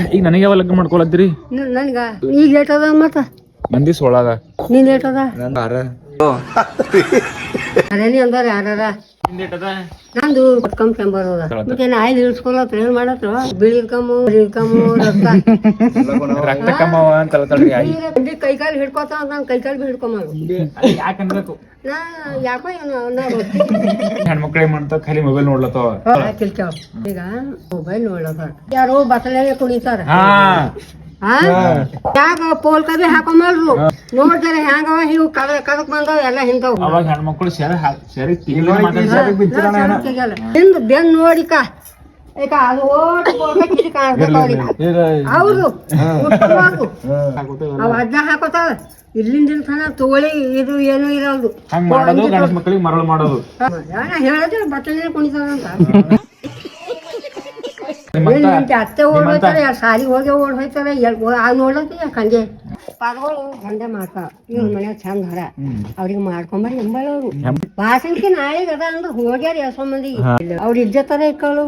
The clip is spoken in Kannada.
ಈಗ ನನಗೆ ಯಾವ ಲಗ್ನ ಮಾಡ್ಕೊಳತ್ತೀರಿ? ನನ್ಗ ಈಗ ಲೇಟ್ ಅದ ಮತ್ತ ಮಂದಿ 16 ಅದ. ನೀನ್ ಲೇಟ್ ಅದ ಅದೇನಿ ಅಂದಾರ ಯಾರ ನಂದು ಕಮ್ಮಿ ಕೆಂಬರ್ ಅದ ಮತ್ತೆ ಆಯ್ದು ಇಳ್ಸ್ಕೊಳತ್ರ ಏನ್ ಮಾಡತ್ರ ಬಿಳಿ ಕಮ್ಮು ರಕ್ತ ಕಮ್ಮವ ಅಂತ ಕೈಕಾಲು ಹಿಡ್ಕೋತ ನಾನ್ ಕೈಕಾಲು ಬಿ ಹಿಡ್ಕೊಂಬ ಯಾಕನ್ಬೇಕು ನಾ ಯಾಕೋ ಏನೋ ಹೆಣ್ಮಕ್ಳು ಏನ್ ಮಾಡ್ತಾವ ಖಾಲಿ ಮೊಬೈಲ್ ನೋಡ್ಲತ್ತವ. ತಿಳ್ತಾವ ಈಗ ಮೊಬೈಲ್ ನೋಡ್ಲತ್ತಾರ ಯಾರೋ ಬಸಳೆ ಕುಣಿತಾರ ಯಾಕ ಪೋಲ್ಕ ಬಿ ಹಾಕೊಂಬಲ್ರು ನೋಡ್ತಾರೆ ಹೆಂಗವ ಇವು ಕದಕ್ ಬಂದವ ಎಲ್ಲ ಹಿಂದವ್ ಅವಾಗ ಹೆಣ್ಮಕ್ಳು ಹಿಂದ್ ಬೆನ್ ನೋಡಿಕ ಈಗ ಅದು ಓಟ್ ಕಿಡಿ ಕಾಣಿಸ್ತಾವ್ರಿ ಹೌದು ಅವ ಅಜ್ಜ ಹಾಕೋತಾವ ಇಲ್ಲಿಂದ ತನ ತೋಳಿ ಇದು ಏನು ಇರೋದು ಮಕ್ಕಳಿಗೆ ಮರಳು ಮಾಡೋದು ಹೇಳಿದ್ರೆ ಬಟ್ಟೆ ಕುಣಿತಾವಂತ ಅತ್ತೆ ಓಡ್ ಹೋಯ್ತಾರೆ ಸಾಲಿಗೆ ಹೋಗಿ ಓಡ್ ಹೋಯ್ತಾರೆ ನೋಡ್ಲತ್ತಿ ಹಂಗೆ ಪಾರ್ಗಳು ಗಂಡೆ ಮಾಡ್ತಾವ ಇವ್ರ ಮನ್ಯಾಗ ಚಂದ ಹರ ಅವ್ರಿಗೆ ಮಾಡ್ಕೊಂಬರಿ ಎಂಬಳವ್ರು ಭಾಷಣಕ್ಕೆ ನಾಳೆಗೆ ಅದ ಅಂದ್ರೆ ಹೋಗ್ಯಾರ ಎಷ್ಟೋ ಮಂದಿಗೆ ಅವ್ರ ಇಜ್ಜತರ ಇಕ್ಕಳು